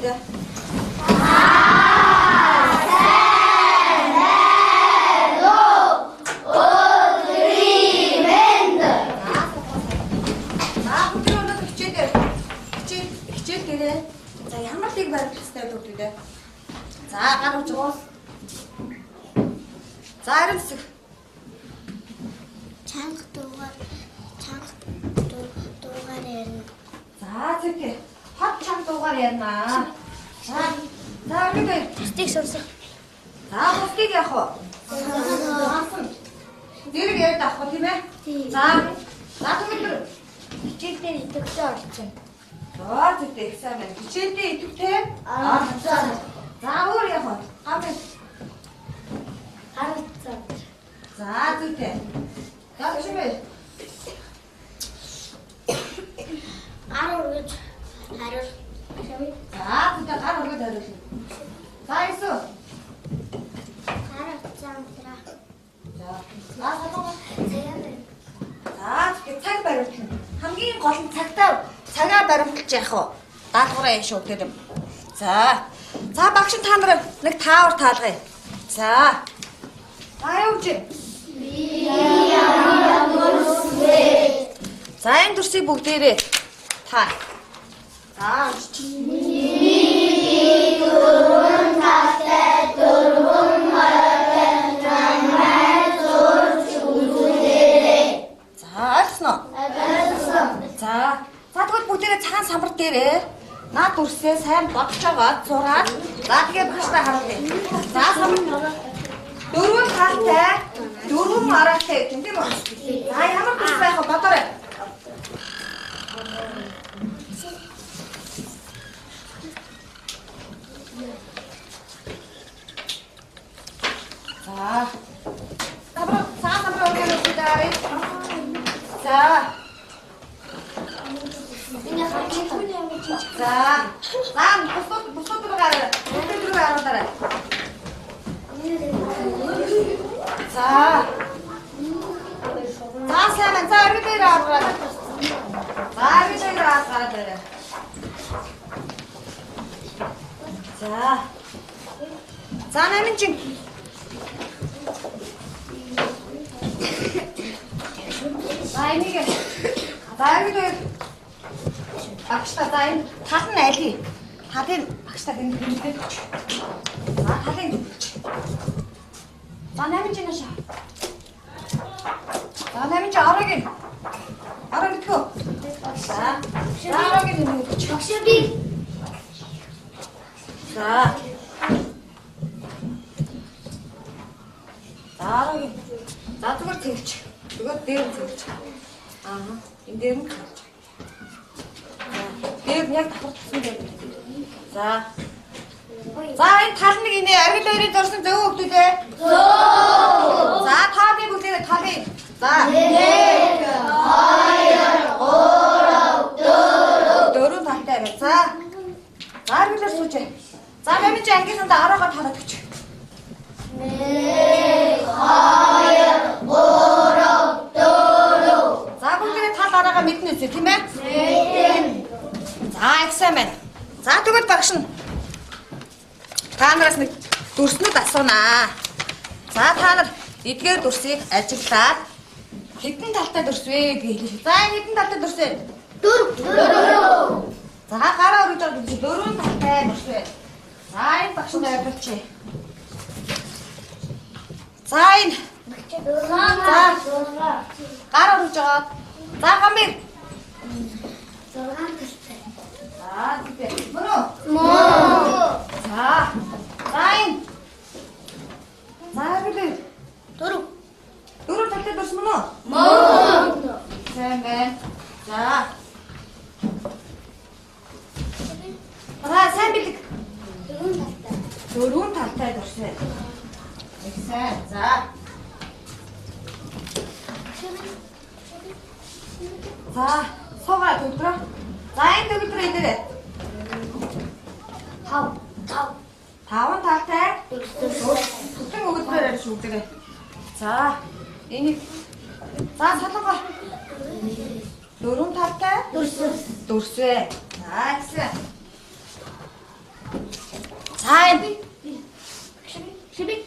돼. За ямар тийг барих хэрэгтэй бүгдээ. За гар уж. За арай зүг. Чанга дуугаар ярина. За зүг. Хот чанга дуугаар ярина. За арай Стик сонсох. за бусдыг яах вэ? Зэрэг яриад авах тийм ээ? За тэгвэл Хичээлдээ идэвхтэй орчихно. за зүг ихсэн байна. Хичээлдээ идэвхтэй орцоо. За өөр яах вэ? Гамбай. Харилцаа. За зүг. За чимээ. Аруу гэж хариул. За зүг гар өргөд хариулна. За эсвэл Харилцаа унтраа. за салгаа. За тэгээд цаг баримтлна. Хамгийн гол нь цагаа баримтлж яах вэ? Даалгавраа яаш шүү гэдэг юм. За багш та нар нэг таавар таалгая. За явж. За энэ дүрсийг бүгдээрээ та. За ойлгосноо? За тэгвэл бүгдээрээ цагаан самбар дээрээ наад дүрсээ сайн бодож байгаа зураад за тэгээ багштай харуулъя. За самбар дөрвөн талтай дөрвөн аргатай гэдэг тийм үү? За ямар дүрс байх вэ бодоорой. За самбар өгөх дээрээ. За Энэ хачиггүй юм чи. бусдууд гараа. Бусдууд харуулаарай. За сайн за өргөдөр аваад. За өргөдөр аваад. За намын чин. Энийг өргөдөр багштай за энэ тал нь аль хий? Талын багштай энэ хэлдэг. За талын. За намын чин ашаа. За намын чин араагийн. Араа мэдхүү. За араагийн юм гэж. Багшби. За араагийн. За зүгээр тэгч. Зүгээр дээр тэгч. Энэ дээр нь хэлж. Дээр яг давхарсан дээр. За энэ тал нэг инээ аргил хоёрын дурсан зөв хөлтүүдээ. За тооны бүгдээ тоолъё. За 1 2 3 4 4 талтай байна. За аргилаар сууж. За намын чи ангийнханд араага талаад өгч. 1 2 3 4 За бүгдээ тал араага мэднэ үсэ тийм ээ? За ихсэн байна. За тэгвэл багш нь та нараас нэг дүрснүүд асуунаа. За та нар эдгээр дүрсийг ажиглаад хэдэн талтай дүрс вэ гэж хэлээ. За хэдэн талтай дүрс вэ? 4. За гараа өргөж байгаа дүрс 4 талтай дүрс вэ. За энэ багш нь ойлгуулчих. За энэ гараа өргөж байгаа. За гамбир. 6 талтай. За тийм. Мөрөө. За энэ. За бид 4 талтай дүрс мөн үү? Сайн байна. За сайн билэг. 4 талтай дүрс вэ. Их сайн. За суугаад өдрөө. За энэ өдрөө идэрээ. 5 талтай. Бүтэн өдрөөр арьж үдэрээ. За энийг за салгаа. 4 талтай дүрс вэ. За ихсэн. Сайн. 12.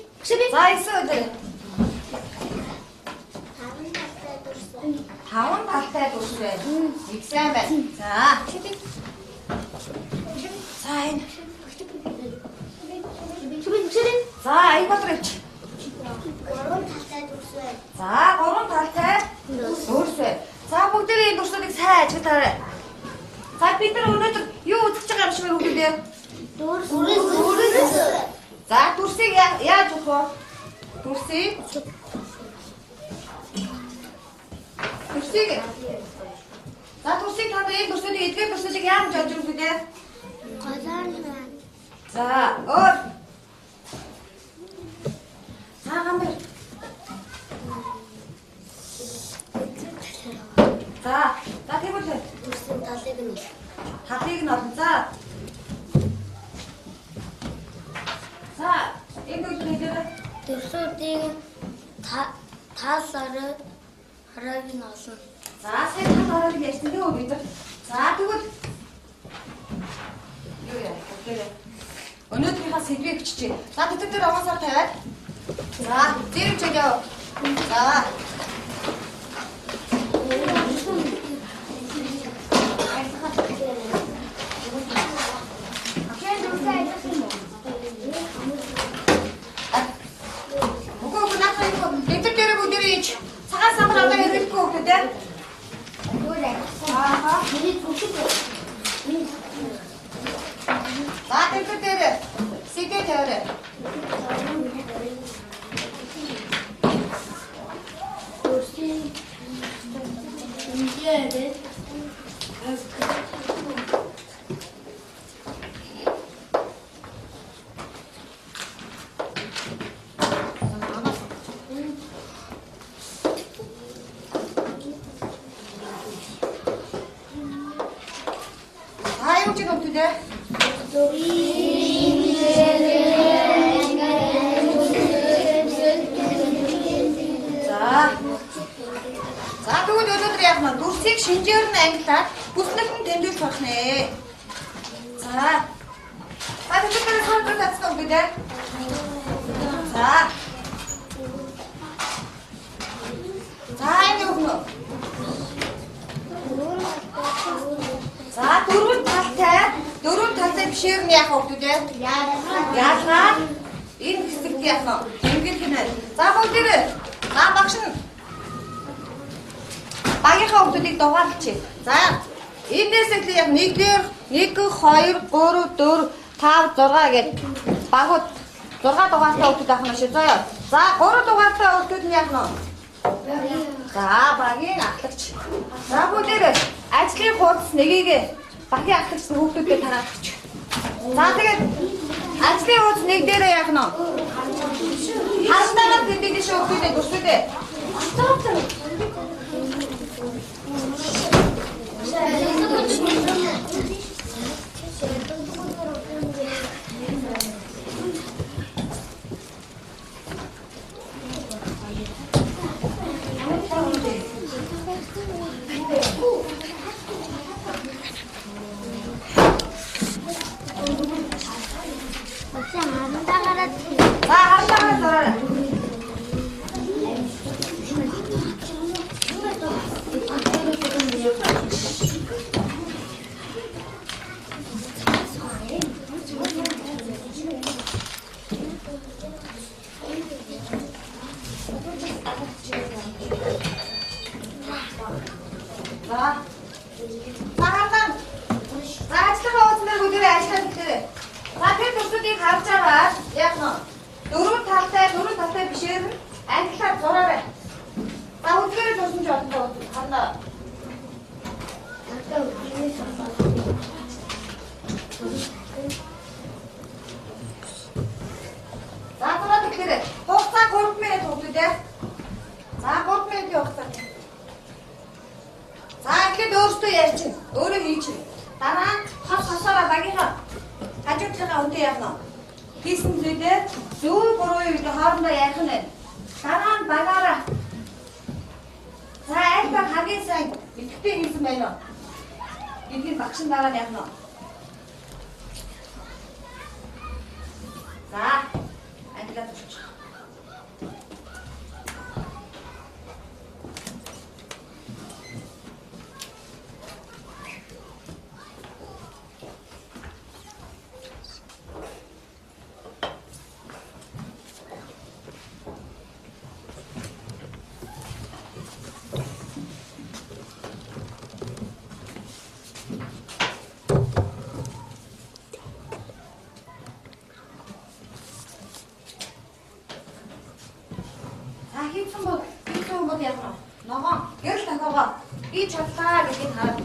За 9 өдөр. 5 5 талтай талтай. дүрс байна. Их сайн байна. За. Сайн. За Айбатрич. 3 талтай дүрс байна. За 3 талтай дүрс байна. За бүгдээ энэ дүрсүүдийг сайн ажиглаарай. За бид нар өнөөдөр юу үзэж байгаа юм шиг байна бүгдээ. Дүрс. За дүрсийг яаж өгөх вэ? Дүрсийг За дүрсийг та энэ дүрсүүдийг эдгээр дүрсүүдийг яаж олж өгөх вэ? Голоор байна. За өөр. За гамбар. За тэгвэл Дүрсийн талыг нь. талыг нь олно. За энэ үлдээдээ Дүрсүүдийн талаар хараг нь олно. за сайн талаараа ярьсан дээ бид нар. За тэгвэл юу яа гэвэл өнөөдрийнхөө сэдвийг биччихье. За тэд дээр аваасаар тавиад. За зэрэг чиг яв. За тэгвэл өнөөдөр яг нь дүрсийг шинжээр нь ангилаад бүснэг нь тэмдэглэж болох нэ. За. Тэгэхээр хамтран татсан үг дээ. За. За энэ юу нэ? За дөрвөн талтай бишээр нь яах вэ дээ? Яалгаад энэ хэсэгт яах нь тэмдэглэх нь. За бүгдээ. За багш нь багийнхаа хүмүүсийг дугаарлчих. За эндээс эхлээ яг 1 дээр 1 2 3 4 5 6 гээд багууд 6 дугаартай хүмүүс авах нь шүү заяа. За 3 дугаартай хүмүүс нь яг нь. За багийн ахлагч. За бүгдээ ажлын хуудас нэгийг багийн ахлагч хүмүүстэй тараадчих. За тэгээд ажлын хуудас нэг дээрээ яг нь. Хаалтаа тэмдэглэж шүүхтэй дүрсүүдээ. хийсэн бол яах вэ? Ногоон гэрэл тохиогоо би чадлаа гэдгийг хараад.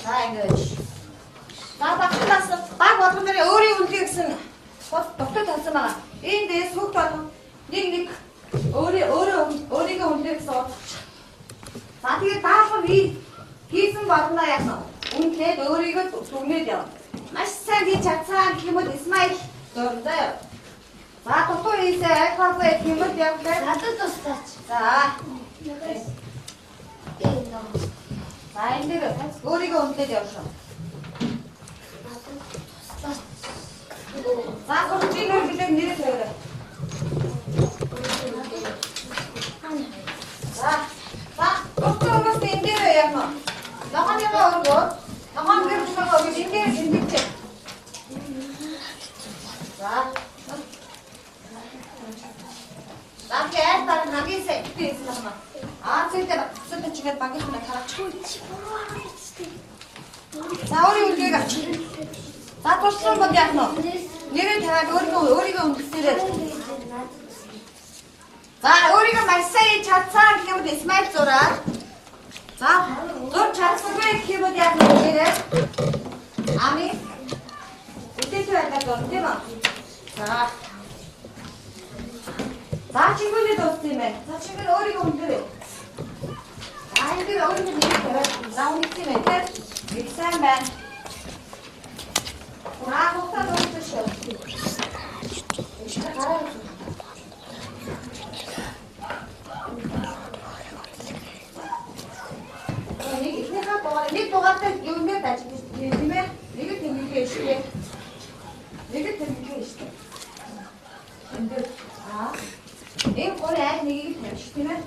За ингэж. За багтаас баг болгон дээр өөрийн үнэлгээ гэсэн дотор тавьсан байгаа. Энд дэс хүүхд болгон нэг өөрийгөө үнэлгээ гэсэн бодчих. За тэгээд даалгавар хийсэн болгоно яах вэ? Үнэлээд өөрийгөө дүгнээд яв. Маш сайн хийж чадсан гэх юм бол Исмаил зурдаа. За дутуу хийсээ айхаагүй гэх юм бол явлаа. Надад тусаач. За. За энэ дээр өөрийгөө үнэлээд явшаа. За гурван нэр нэрээ тавиарай. За гурван энэ дээр яах вэ? Нохоныгоо өргөө. Нохоон гэрчнэгөө гэж энэ дээр тэмдэгчээ. За. Багяар дараа хамгийн сэттээс байна. Зүйдээ багцсан чигээр багийнхнаа хараачихгүй. За өөрийн үлгээг авч. За туссан бол яах вэ? Нэрээ тавиад өөрийгөө үнэлсээрэй. За өөрийгөө маш сайн хийж чадсан гэх юм бол Исмаил зураад. За зур чадсангүй гэх юм бол яах вэ? Нэрээ. Ами. Үтээтэй байдаг бол тийм үү? За. За чигүүний дууссан юм байна. За чигээр өөрийгөө үнэлээрэй. За энэ дээр өөрийнхөө нэрийг тавиад за үнэлсэн юм байна. Их сайн байна. Аа хутаа дууссан шүү. Нэг дугаартай юм дээр ажиллаж байна тийм ээ. Нэг тэмдэглээ шүү. Нэг тэмдэглээ шүү. Энд энэ гурван айх нэгийг тавьчих тийм ээ.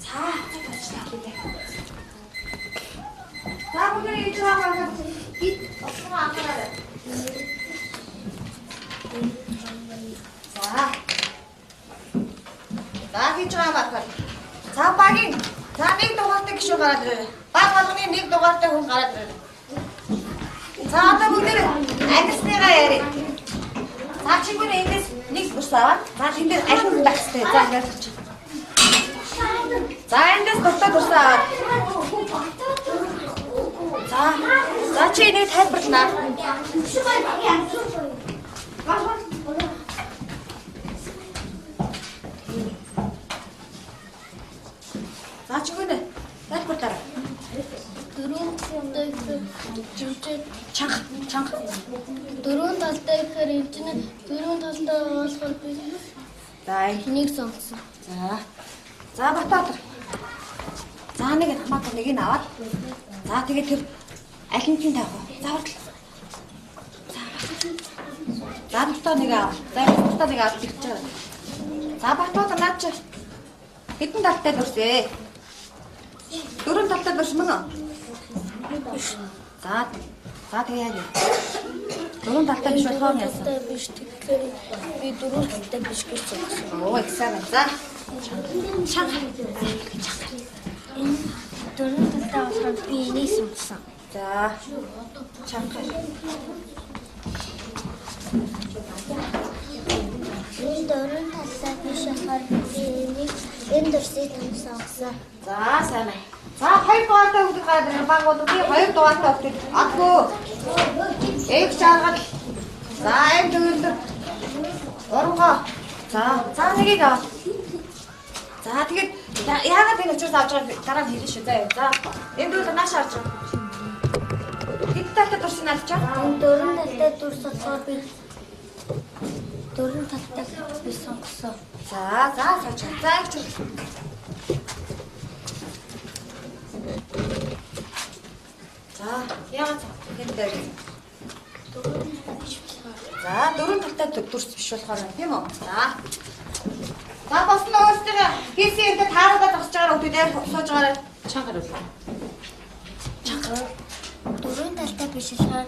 За тачлаа гэдэг. За бүгд хийж байгаа гид осоо анхаарай. За хийж байгаа байна. За багийн за нэг дугаартай гişүү гараад ирээ. Баг болгоны нэг дугаартай хүн гараад ирээ. За одоо бүгд ангисныгаа яриа. За чигүүн эндээс нэг бус аваад за энэ дээр аль нь байх хэрэгтэй. За ингээд чи. За эндээс дуртай дурсаа аваад. За чи нэг тайлбарлана. За чигүүн тайлбарлаарай. Дөрөв талтай чанга. Дөрөв талтай гэхээр энэ дөрөв талтай болохоор би За нэг сонгосон. За Батбаатар. За нэг хамаатай нэг нь аваад. За тэгээд тэр аль нь тавих вэ? Заавал. За дуртай нэг аваа. За дуртай нэг аваад ирж байгаа. За Батбаатар наад чи хэдэн талтай дурсэ? Дөрөв талтай дурсан мөн үү? За тэгээ яа. Дөрөв талтай биш болохоор яасан? Биш тэгэхээр би дөрөв талтай биш гэж сонгосон. Оо эксаа. За. Чанга. Энэ дөрөв талтай болохоор би энийг сонгосон. За. Чанга. Энэ дөрөв талтай биш болохоор би энийг энэ дөрсийг сонгосон. За сайн байна. За хоёр дугаартай хүүхэд гараад баг бол би хоёр дугаартай хүүхэд аггүй. Эх чаргал. За энэ дөрөв. Оргоо. За нэгийг аваа. За тэгээд яагаад энэ учраас авч байгаа дараа нь хэлнэ шүү дээ. За энэ дөрөв нааш харж байгаа. Хэд талтай дурсан алчаа? Энэ дөрөв талтай дурс болохоор би дөрөв талтай би сонгосон. За сууж. За их ч. За яагаад хэд дээр? За дөрөв талтай дурс биш болохоор тийм үү? За босно өөртөө хийсэн юм таараад зогсож байгаа хүмүүсээр сууж байгаарай. Чангаар үл. Чангаар. Дөрөв талтай биш болохоор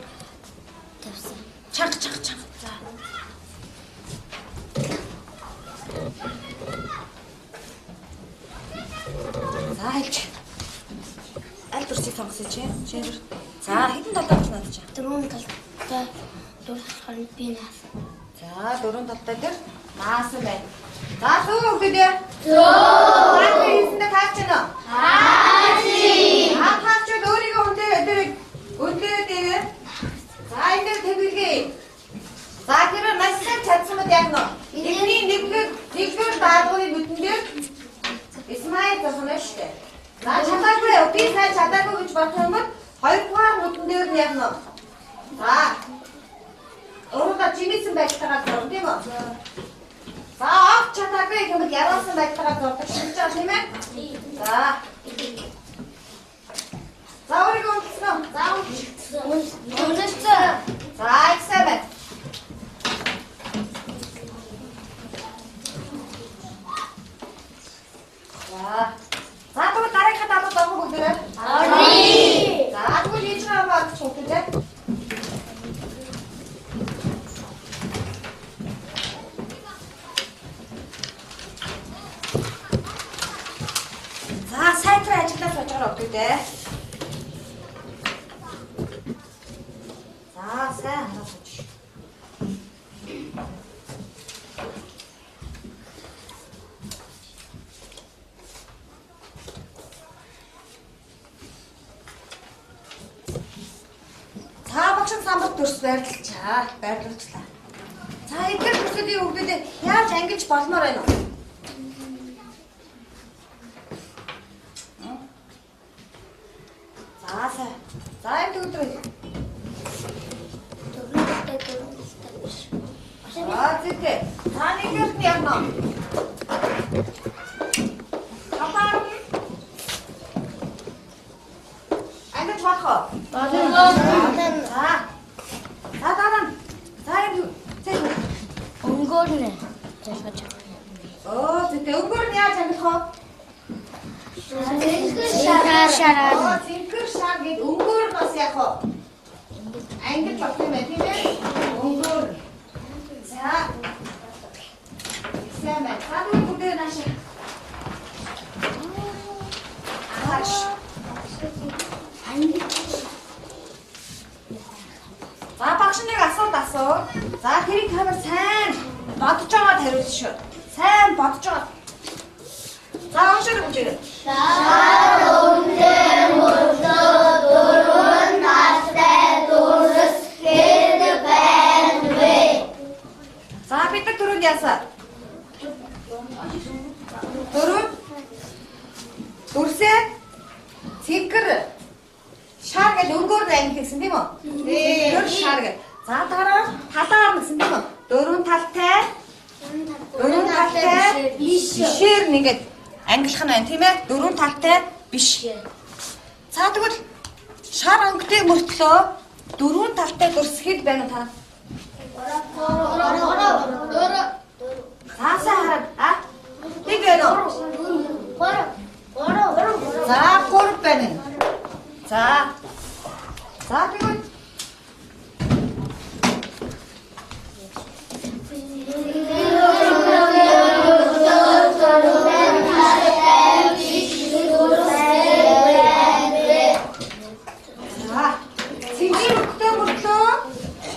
тавьсан. Чанга. За хэлж. Аль дурсыг сонгосон чи? За хэдэн талтай дурс надад чи? Дөрөв талтай дурс болохоор би наас. За дөрөв талтай дээр Наасан байна. За сүү өгдөө. Зөө. Хийсэндээ таач гэнэ. Таач өөрийгөө өндөө дээр. За энэ тэмдэглэе. За тэр насаа чадсамд яг нөө. Эхний нэгдүгээр даалгаврын нүдэн дээр Исмаил зогсоно штэ. За чадаагүй би сайн чадаагүй гэж бодох юм бол хоёрдугаар нүдэн дээр нь яг нөө. За. Өөрөөр жимсэн байдлаагаар зурна тийм үү? За авч чадаагүй юм бол яраасан байдлаагаар зурдаг шилж байгаа тийм ээ? За. За өөрийгөө унтсан. За унтсан. За ихсаа байна. За тэгвэл дараагийнхаа даалгавар дагуу бүгдээрээ. За тэгвэл хийж байгаа баг ч үгүй. За сайтар ажиллаж сууж байгаа өгдөө дээ. За сайн хараа сууж. Самбар төрс байрлуулчлаа. За эдгээр төсөөлийн хүүхдүүдэд яаж ангиж болмоор байна вэ? За энэ өдрөө. Зэтэй. Та нэгээс нь яг нөө. Хапаа. Ангиж болох уу? Өнгөөрнө. Зэтэй өнгөөр нь яаж ангих вэ? Зинхэр шар гээд өнгөөр бас яг уу. Ангиж болох юм байна тийм ээ? Өнгөөр. За. Сайн байна. Та бүгдээ нааш. Ааш. За багш нэг асуулт асуу. За тэрийг хамар сайн бодож байгаа хариулж шүү. Сайн бодож байгаа. За уншаад бүгдээ. Шар өмдөө мөрдөө дөрвөн настай дөрөс хэд байна вэ? За бид нар дөрөнд яасаа. Дөрөв. Дөрсээ. Цэгэр. Шар гэж өнгөөр ангих гэсэн тийм үү? Дөрв шар гэж. За дараа талаар гэсэн тийм үү? Дөрвөн талтай. Дөрвөн талтай бишээр нэгэд ангилах нь байна тийм ээ? Дөрвөн талтай биш. За тэгвэл шар өнгөтэй мөртлөө дөрвөн талтай дөрсөхэд байна та. Заасаа хараад тэг байна уу? За 3 байна. За тэгвэл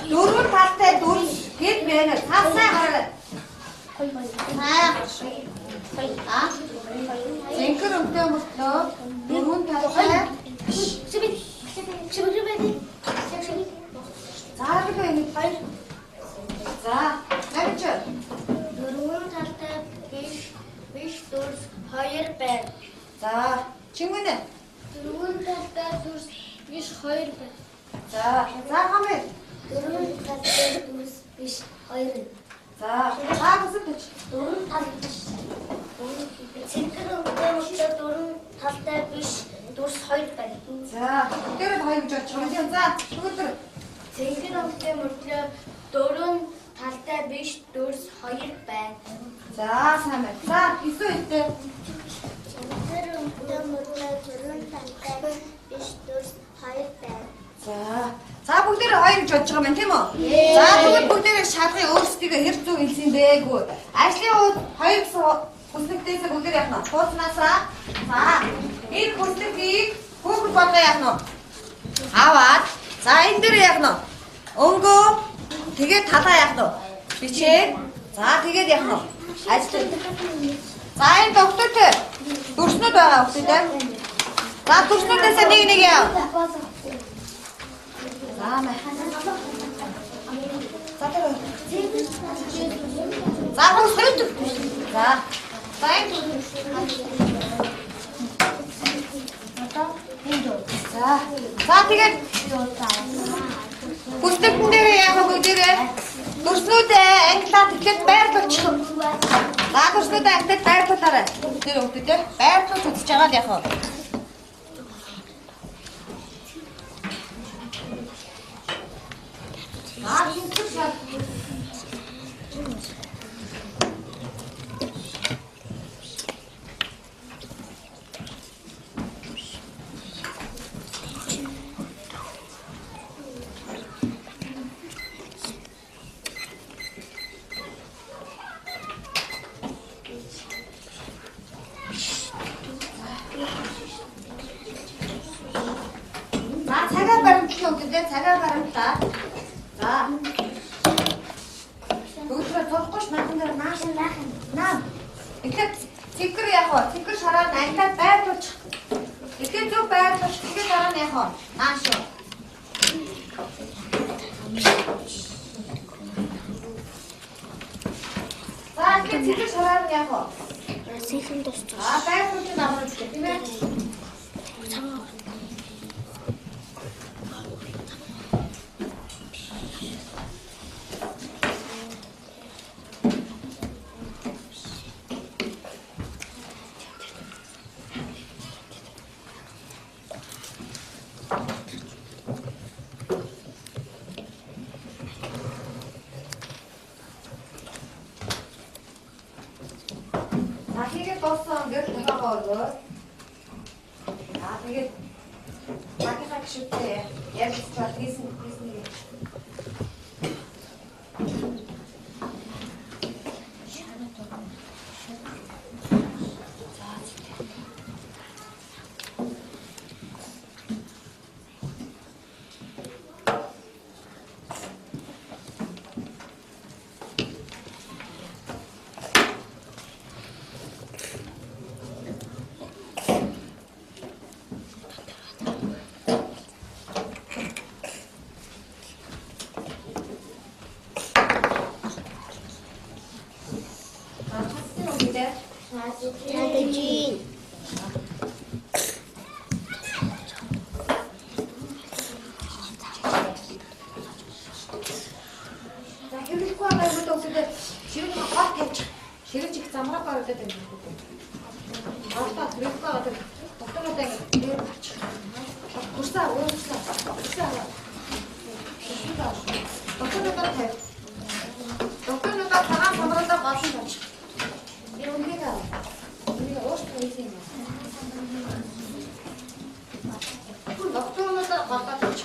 дөрвөн талтай дөрс гээд байна. Цаасаа хараад. Зинхэр өмдөө мөртлөө дөрвөн талтай За гэж Дөрвөн талтай биш дөрс хоёр байна. За чимгэнэ. Дөрвөн талтай дөрс биш хоёр байна. За хамээ. Дөрвөн талтай дөрс биш хоёр. За гэсэж. Дөрвөн талтай Цэнхэр өмдөө дөрвөн талтай биш дөрс хоёр байна. За дөрөв хоёр гэж бодчих юм. За өдөр. Цэнхэр өмдөө дөрвөн талтай биш дөрс хоёр байна. За сайн байна. За эсвэл үедээ. Цэнхэр өмдөө дөрвөн талтай биш дөрс хоёр байна. За бүгдээ хоёр гэж бодож байгаа юм байна тийм үү? За тэгвэл бүгдээ шалгын өөрсдийгөө хэр зүг хэлсэн дээгүй. Ажлын хувьд хоёр гэсэн хүснэгтээс бүгдээ явна. Хуудаснасаа. За энэ хүснэгтийг хүүхэд болгоо явна. Аваад за энэ дээр явна. Өнгөө тэгээд талаа явна. Бичээд За тэгээд яах вэ? Ажил. За энэ доктор дүрснүүд байгаа хүмүүстэй. За дүрснүүдээс нэг яа. За мэ. За тэр. За хүсэж. За. За энэ. За тэгээд бүсдэгтэн дээр яах вэ дээрээ? Дүрснүүдээ англиар тэгэхээр байрлуулчих. За дүрснүүдээ англиар байрлуулаарай. Тэр өгдөг байрлуулж үзэж байгаа л яах вэ? цагаар баримтлах үгтэй цагаар баримтлаа. За. Бүгдээ зурхгүй ш нахан дээр нааш наа. Эхлээд цэгэр яах вэ? Цэгэр шараад англиар байрлуулж. Эхлээд зөв байрлуулж тэгээд дараа нь яах вэ? Нааш. За эхлээд цэгэр шараад яах вэ? Сэхэн дуусчих. Байрлуулж намрах тийм ээ. Тэгээд болсон гэр тохиогоо өгөө. Тэгээд магистрат гişүтээ ярьцгаа хийсэн. Ширэж их замраа гараад байдаг юм. Артаа грэфка гэдэг докторотой ингээд гарч. Курсаа өөрчлөө. Докторотой. Докторотой цагаан самруудаа голсон байж. Би үнэхээр өөрчлөө хийсэн юм. Докторотой голгаад байж.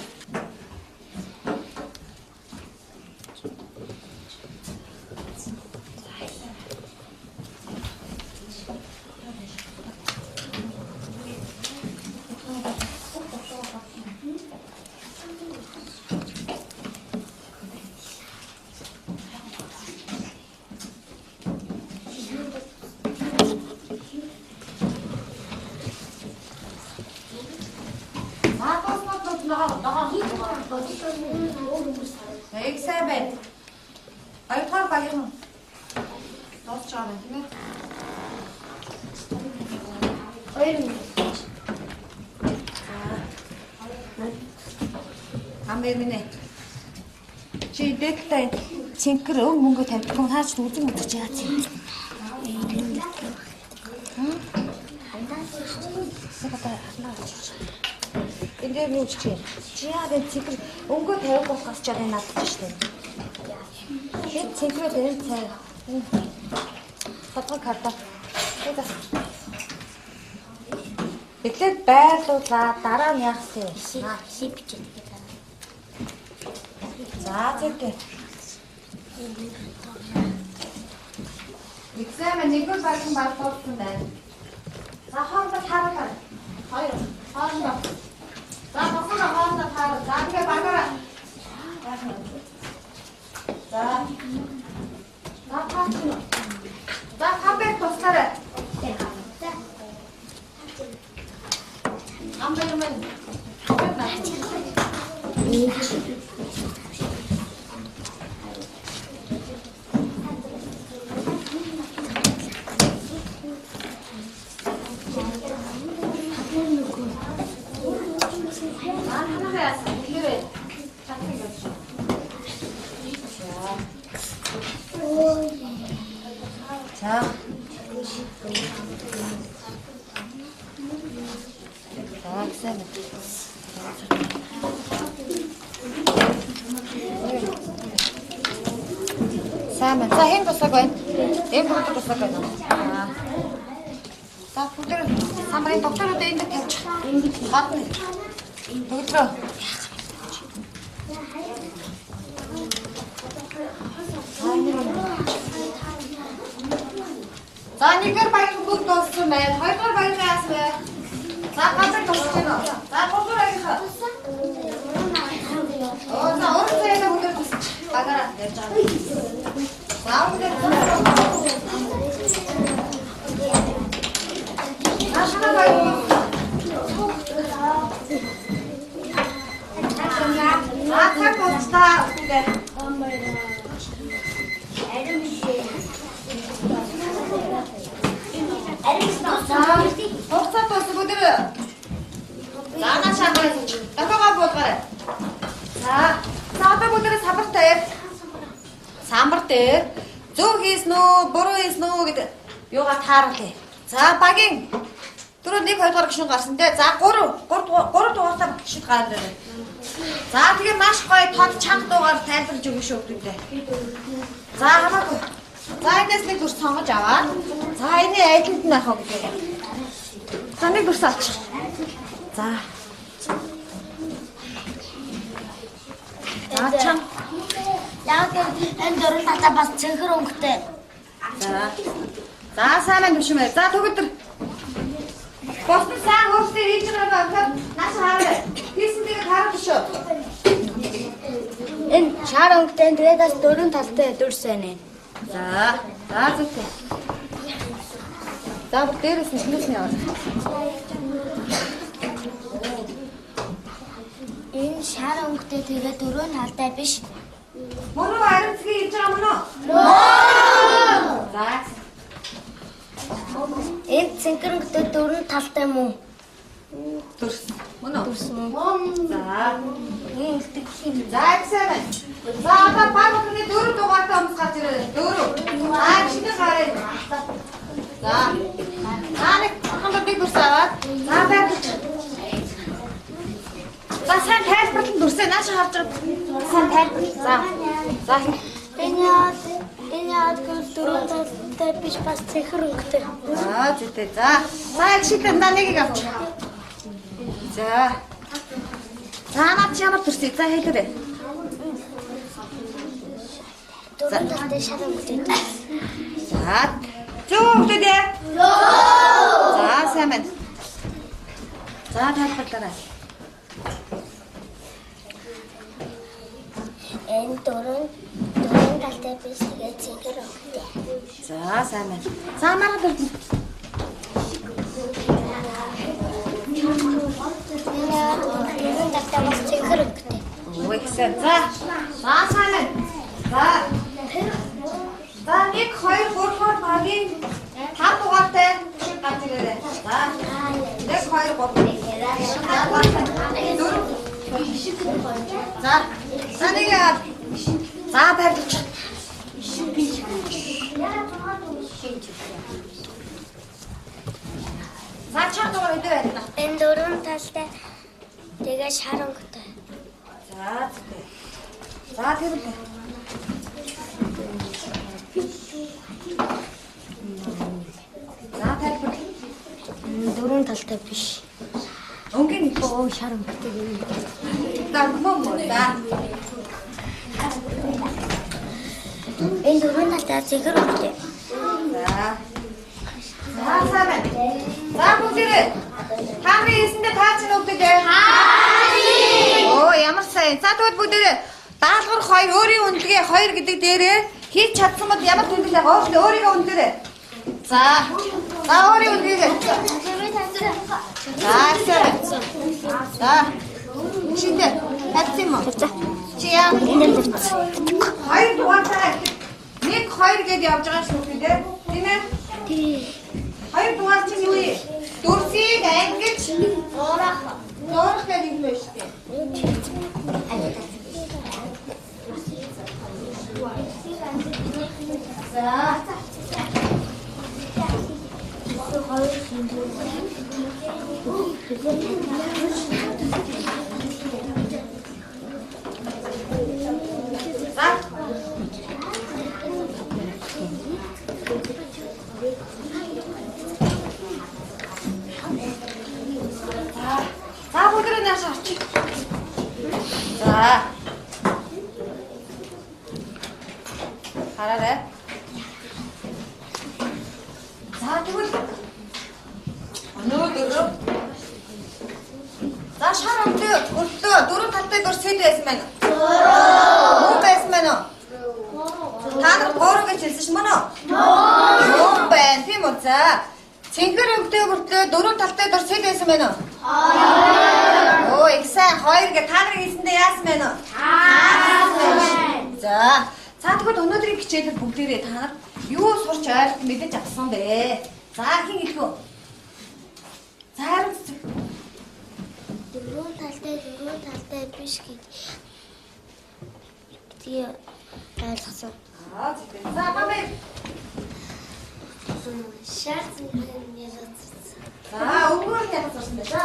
Эх сайн байна. Хоёрдугаар баярхан. Дуусч байгаа юм тийм ээ. 2 минут. Амбай минь. Чи дэктэй цэнхэр өг мөнгө тавьчихсан хаач үзэн үзэж яац юм. Энд юу ч чи яагаад цэнхэр өнгөө тавих болохоос ч яг надад шүү дээ. Тэгээд цэнхрүүд энэ цай. Сатгал карта. Эхлээд байрлуулаа дараа нь яах вэ? Сипч. За тэгтээ. Экзамен нэгэн багийн багтуулсан байна. За хоолой хараа. Хоёр. Хоолой. За босоо хоолой хараа. За тэгээ багаараа. За. Таа За. За сайн. Сайн. За хэн тусаг байна? Эм бүгд тусаг байна. За бүгд самрын докторууд энд тавьчих. Гадна. Бүгдрөө. За нэгэр баяр бүгд дууссан байна. Хоёрдугаар баяргаас бай. За газар дууссан байна. За гурван баярхаа. За өөрөө яг бүгд багаараа ярьж байгаа. За бүгд ашигла баяр. За цаг болцоо үгүй. Хугацаа тоосон бүгд. За нашаа байна. Дахиад буулгаарай. За одоо бүгд самбартай. Самбар дээр зөв хийсэн үү, буруу хийсэн үү гэдэг юугаар тааруулъя. За багийн 4 1 2 дугаар гишүүн гарсан те. За 3 дугаартай гишүүд гараад байна. За тэгээ маш гоё тод чанга дугаар тайлбарлаж өгнө шүү бүгдээ. За хамаагүй. За энэс нэг дүрс сонгож аваад. За энэ айлд нь ахаа гэдэг. За нэг дүрс авч. За. Ачаа. Яг энэ дөрөв тата бас цэнхэр өнгөтэй. За. За сайн бишмээр. За төгөлдөр. Босны сайн хөөстэй хийж байгаа байхад наас хараа. Хийсэн дээр харах шүү. Энэ шар өнгөтэй тэгээд бас дөрөв талтай дүрс байна. За. За зүгтээ. За дээрээс нь хинээсний яваа. Энэ шар өнгөтэй тэгээд дөрөв талтай биш. Мөн үү аримцгийн хийж байгаа мөн үү? За. Энэ цэнхэр өнгөтэй дөрөв талтай мөн. Дүрс. Мөн үү? Дүрс мөн. За. Энэ үлдэх юм. За excellent. За одоо баг бүхний 4 дугаартай өмс гарч ирээ. 4. За шинэ гараа. За. Нэг хамбаг дүрс аваад. За байж. За сайн тайлбарлан дүрсээ нааш харж байгаа. Сайн тайлбар. За. За. Энэ яад дөрөв талтай биш бас цэнхэр өнгөтэй. За зүйтэй. За. За шийдэн даныг авч. За. За над ямар дүрсээ за хэлээрэй. Дөрөв талтай шар өнгөтэй. За. Зөв үгтэй. За сайн байна. За тайлбарлаарай. Энэ дөрөв талтай биш тэгээд цэнхэр өнгөтэй. За сайн байна. За марга дүр. Дөрөв талтай бас цэнхэр өнгөтэй. Ой гэсэн. За. За сайн байна. За. За 1 2 3 дугаар багийн 5 дугаартай шиг гарч ирээрэй. За. 1 2 3 За. За нэг за барьж. За чанга өгдөө байна. Энэ дөрөв талтай тэгээд шар өнгөтэй. За зүгтээ. За тэр үү. За тайлбар. Дөрөв талтай биш. Өнгөний Оо шар өнгөтэй. дармом да. Энэ дөрөв талтай цэнхэр өнгөтэй. За. За сайн байна. За бүгдээ. Хааны хийсэндээ таач нь өгдөө. Оо ямар сайн. За тэгвэл бүгдээ даалгавар 2 өөрийн үнэлгээ 2 гэдэг дээрээ хийж чадсан бол ямар тэмдэглээ өөрийнхөө үнэлээрэй. За. За өөрийн үнэлгээ. За сайн. За. Шинэ татсан юм уу? Чи яа энэ дэвч. 2 дугаартай 1 2 гэдээ явж байгаа шүү дээ. Тийм ээ? Тий. 2 дугаар чинь юу вэ? Дүрсийг ангиж зурах гэдэг юм байна шүү дээ. За. За бүгдээ нааш орчих. За. Хараарай. За тэгвэл өнөөдөр за шар өмдөө хөлтөө дөрөв талтай дөрсөд байсан байна. Мөн байсан байна уу? Та нар гоороо гэж хэлсэн ш мөн үү? Мөн байна тийм үү? За. Цэнгэр өмдөө хүртлөө дөрөв талтай дөрсөд байсан байна уу? Оо их сайн хоёр гэ та нарын хэлсэндээ яасан байна уу? За. За тэгвэл өнөөдрийн хичээлээр бүгдээрээ та нар юу сурч ойлгох мэдэж авсан бэ? За хин хэлэх үү? За харин Дөрөв талтай биш гэж ойлгосон. За бамбай. Шар цэнгэрийн ялгаац. За өнгөөр ялгаац сурсан байна. За.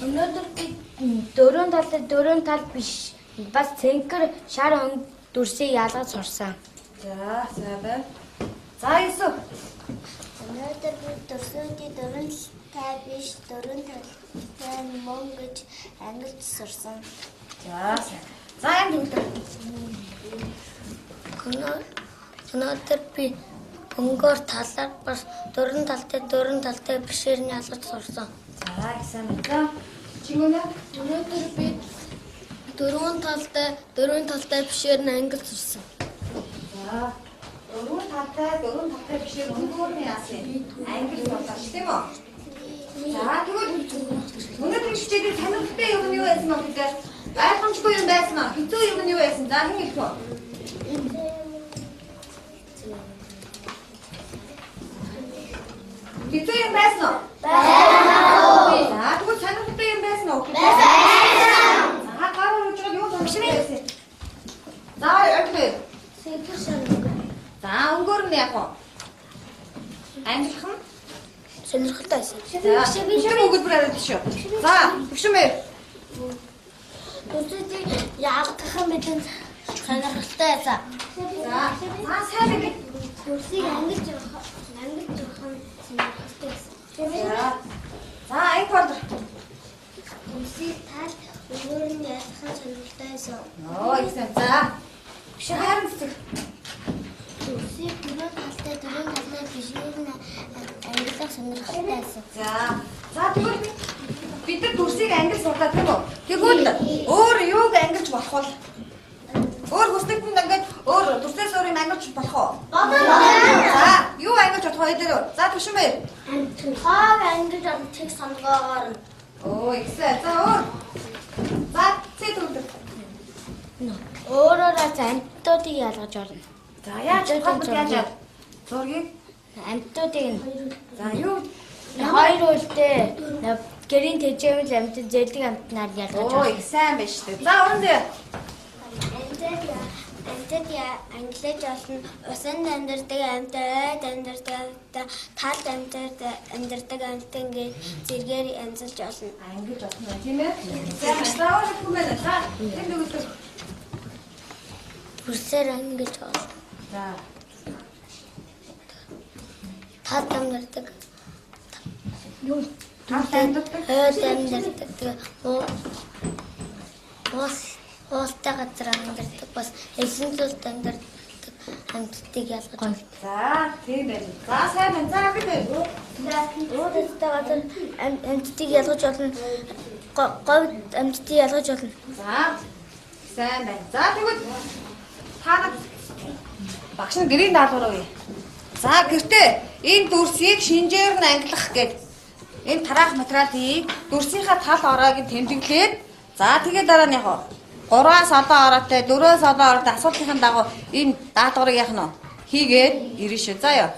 Өнөөдөр би дөрөв тал биш. Бас цэнгэр шар дүрсийг ялгаж сурсан. За сайн. За Юсү. Өнөөдөр би дөрсөдийн дөрөв талтай биш, дөрөв талтай мөн гэж ангилж сурсан. За сайн. За энэ бүгд. Өнөөдөр би өнгөөр талаар бас дөрөв талтай бишээр нь ялгаж сурсан. За их сайн байна. Чигүнэ. Өнөөдөр би дөрөв талтай бишээр нь ангилж сурсан. За. Дөрөв талтай бишээр өнгөөр нь яасан. Англи болооч тийм үү? За тэгвэл өнөөдрийн хичээлээ сонирхолтой юм нь юу байсан бэ гэдэг? Ойлгомжтой юм байсан уу? Хэцүү юм нь юу байсан? За хин хэлэх үү? Хэцүү юм байсан уу? Байсан. За тэгвэл сонирхолтой юм байсан уу? Байсан. За гараа руу жоо юу сонирхолтой байсан? За яг За өнгөөр нь яг уу? Ангилах нь Сонирхолтой байсан. За бишрэг өгүүлбэр аваад шүү. За бишмээр. Дөрсөдийн ялгах мэдэн сонирхолтой байсан. За сайн нэг Дөрсийг ангилж явах сонирхолтой байсан. За энэ код. Дөрсийг тал өгөөр нь ялгах сонирхолтой байсан. Оо ихсэн. За бишрэг харин цэцэг. Дөрсийг дөрөв талтай бишээр нь ангилах сонирхолтой байсан. За тэгвэл бид нар дүрсийг ангилж сурлаа тийм үү? Тэгвэл өөр юуг ангилж болох вэ? Өөр хүслэгт ингээд өөр дүрсээс өөр юм ангилж болох уу? За юу ангилж болох вэ дээр? За түшмээр. Хав ангилж амтыг сонгоогоор. Оо ихсэн. За өөр. За цэдүр. Өөрөөр амьтдуудыг ялгаж орно. За яаж яаж зургийг Амьтдуудыг нь за юу хоёр үлдээ гэрийн тэжээвэл амьтад зэлдэг амьтнаар ялгаж оо орно. их сайн байна шүү дээ. За уран дээр. Амьтад ангилж олно. Усан амьдардаг амьтад амьдардаг тал амьдардаг амьтан гэж зэргээр янзалж олно. Ангилж олно тийм ээ. За маслаа хүмээ. За энэ дүүс. Бүрсээр ангилж олно. За Тал амьдардаг. Юу? тал амьдардаг. Хойд амьдардаг. Уустай газар амьдардаг. Бас элсэн зүйлд амьдардаг амьтдыг ялгаж олно. За тийм байна. За сайн байна. За гэдэг. Уустай газар амьтдыг ялгаж олно. Говьд амьтдыг ялгаж олно. За сайн байна. За тэгвэл та нар багш нь гэрийн даалгавар өгье. За гэртээ энэ дүрсийг шинжээр нь ангилах гэдэг. Энэ тараах материалыг дүрсийнхаа тал ороог нь тэмдэглээд за тэгээ дараа нь яг 3-аас одоо ороотой 4-өөс одоо ороотой асуултын дагуу энэ даалгаврыг яах нь хийгээд ирнэ шүү. За ёо.